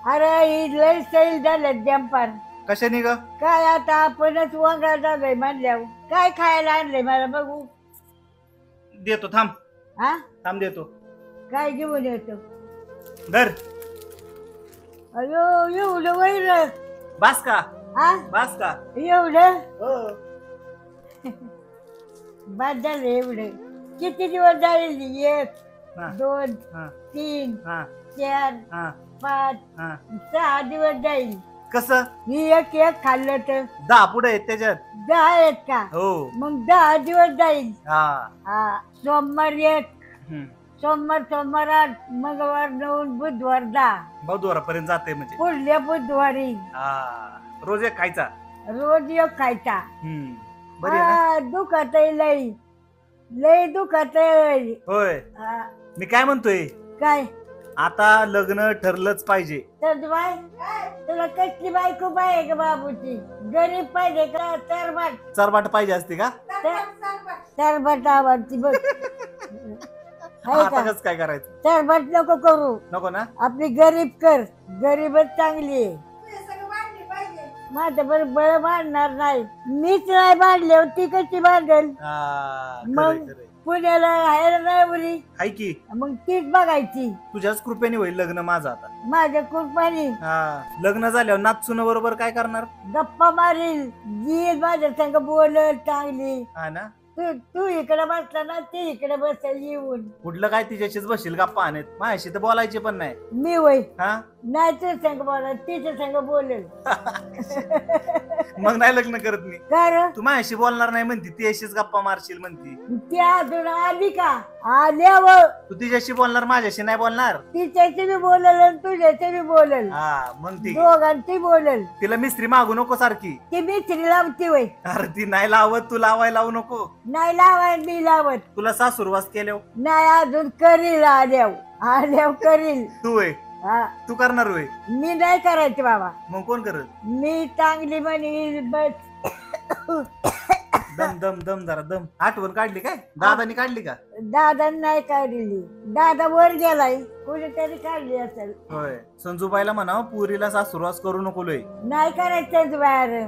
अरे ही लय सैल झालं जंपर. कशाने ग? काय आता आपणच वंगळा झालोय म्हणल्यावर काय खायला आणलंय मला बघू. देतो थांब. हा थांब देतो. काय घेऊन येतो. धर. अयो एवढं वैर. बास का? हा बास का? एवढं हो. बाद झालं एवढं. किती दिवस जाईल. 1 हा, 2 हा, 3 हा, 4 हा, 5 हा. 6 दिवस जाईल. कसं? ही एक खाल्लं तर 10 पुढे आहेत त्याच्यात. 10 आहेत का. हो. मग 10 दिवस जाईल. हा. हा सोमवार 1 हम्म. सोमवार 8 मंगळवार 9 बुधवार 10 बुधवारापर्यंत जाते म्हणजे. पुढल्या बुधवारी हा. रोज एक खायचा. रोज एक खायचा. बरी आहे ना? दुखत लय लय दुखत. होय. मी काय म्हणतोय, काय आता लग्न ठरलंच पाहिजे. तर बाय तुला कसली बायको पाहिजे का बाबूची. गरीब पाहिजे का तरबाट. चरबाट पाहिजे असते का? तरबाट आवडती बघ. हाय आता का कसं काय करायचं? तरबाट नको करू. नको ना? आपली गरीब कर. गरीबच चांगली आहे. माझं बरं बांधणार नाही. मीच नाही बांधले ती कशी बांधेल. मग पुण्याला आहे नाही उरी. हाय की. मग तीच बघायची. तुझ्याच कृपेने होईल लग्न माझं आता. माझ्या कुरपानी. लग्न झाल्यावर नाचून बरोबर काय करणार? गप्पा मारील. जी माझ्या संग बोलल चांगली. हा ना. तू इकडे बसला ना ती इकडे बसेल येऊन. कुठलं काय तिच्याशीच बसशील गप्पा आणत. माझ्याशी तर बोलायचे पण नाही. मी वय हा नाही तुझ्या संग बोला तिच्या संग बोलेल. मग नाही लग्न करत मी. कर तू माझ्याशी बोलणार नाही म्हणती, तिच्याशीच गप्पा मारशील म्हणती. ती अजून आली का. आल्यावर तू तिच्याशी बोलणार, माझ्याशी नाही बोलणार. तिच्याशी बी बोलेल आणि तुझ्याशी बी बोलेल. मग ती दोघांची बोलेल. तिला मिस्त्री मागू नको सारखी. ती मिस्त्री लावती वय. अरे ती नाही लावत, तू लावायला लावू नको. नाही लावाय मी लावत. तुला सासूरवास केल्यावर नाही अजून करील. आल्यावर करील. तू होय. तू करणार होय. मी नाही करायचं बाबा. मग कोण करत? मी चांगली म्हणी बस. दम दम दम जरा दम. आठवण काढली काय? दादानी काढली का? दादा नाही काढली. दादा वर गेलाय. कोणीतरी काढली असेल. होय. संजूबाईला म्हणा पुरीला सासूरवास करू नको लोय. नाही करायचं बाहेर.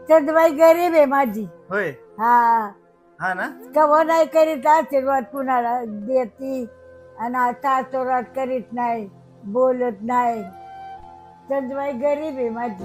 चंदबाई गरीब आहे माझी. होय. हा ना. कवा नाही करीत आशीर्वाद कुणाला देती. आणि सासूरवाद करीत नाही. बोलत नाही. चंदबाई गरीब आहे माझी.